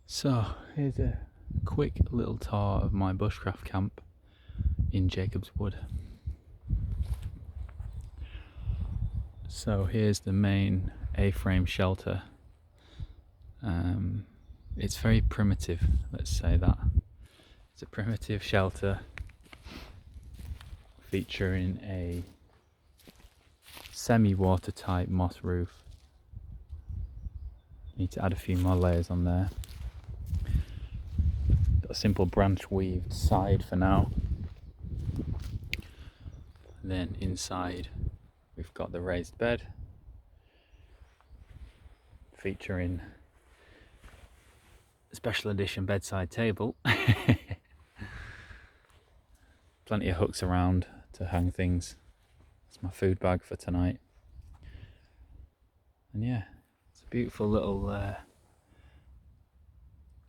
So here's a quick little tour of my bushcraft camp in Jacob's Wood. So here's the main A-frame shelter. It's very primitive, let's say that. It's a primitive shelter featuring a semi-watertight moss roof. Need to add a few more layers on there. Got a simple branch weaved side for now. And then inside we've got the raised bed featuring a special edition bedside table. Plenty of hooks around to hang things. It's my food bag for tonight. And yeah, it's a beautiful little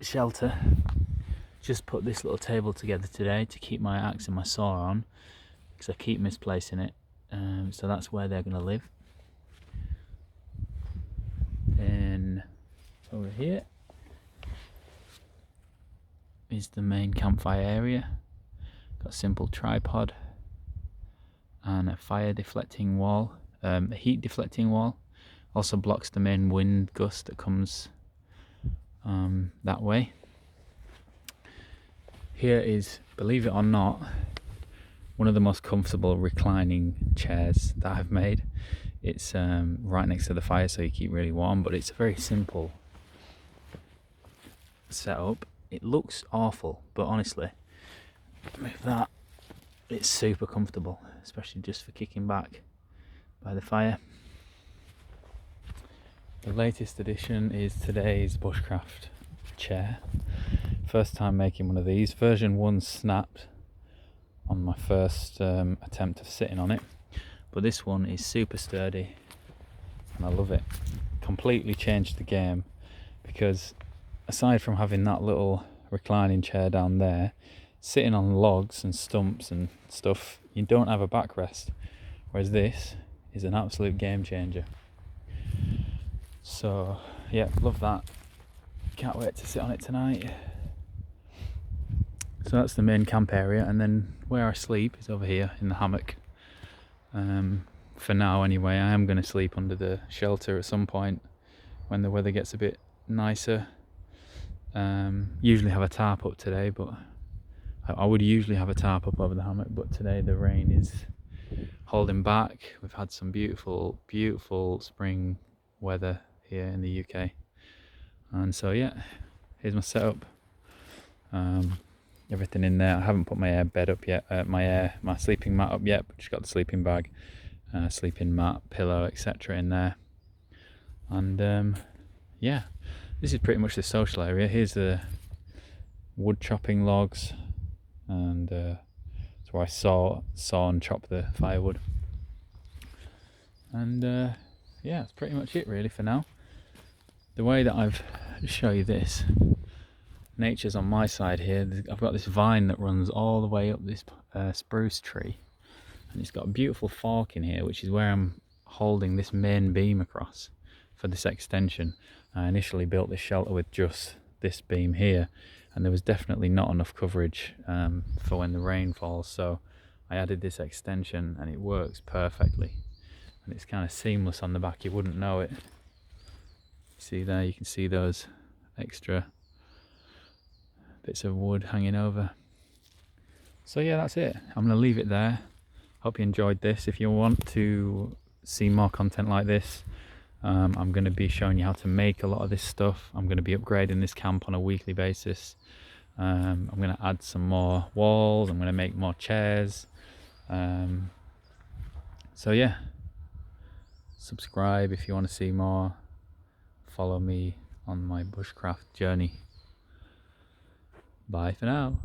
shelter. Just put this little table together today to keep my axe and my saw on, because I keep misplacing it. So that's where they're going to live. Then over here is the main campfire area. Got a simple tripod and a fire deflecting wall, a heat deflecting wall. Also blocks the main wind gust that comes that way. Here is, believe it or not, one of the most comfortable reclining chairs that I've made. It's right next to the fire, so you keep really warm, but it's a very simple setup. It looks awful, but honestly, with that, it's super comfortable, especially just for kicking back by the fire. The latest addition is today's Bushcraft Chair. First time making one of these. Version 1 snapped on my first attempt of sitting on it, but this one is super sturdy and I love it. Completely changed the game, because aside from having that little reclining chair down there, sitting on logs and stumps and stuff, you don't have a backrest, whereas this is an absolute game changer. So yeah, love that. Can't wait to sit on it tonight. So that's the main camp area, and then where I sleep is over here in the hammock. For now anyway, I am going to sleep under the shelter at some point when the weather gets a bit nicer. Usually have a tarp up today, but I would usually have a tarp up over the hammock, but today the rain is holding back. We've had some beautiful, beautiful spring weather here in the UK. And so yeah, here's my setup. Everything in there. I haven't put my bed up yet, my sleeping mat up yet, but just got the sleeping bag, sleeping mat, pillow, etc. in there. And yeah, this is pretty much the social area. Here's the wood chopping logs, and that's where I saw and chop the firewood. And yeah, that's pretty much it really for now. The way that I've show you this, nature's on my side here. I've got this vine that runs all the way up this spruce tree, and it's got a beautiful fork in here, which is where I'm holding this main beam across for this extension. I initially built this shelter with just this beam here, and there was definitely not enough coverage for when the rain falls, so I added this extension and it works perfectly, and it's kind of seamless on the back. You wouldn't know it. See there, you can see those extra bits of wood hanging over. So yeah, that's it. I'm going to leave it there. Hope you enjoyed this. If you want to see more content like this, I'm going to be showing you how to make a lot of this stuff. I'm going to be upgrading this camp on a weekly basis. I'm going to add some more walls. I'm going to make more chairs. So yeah, subscribe if you want to see more. Follow me on my bushcraft journey. Bye for now.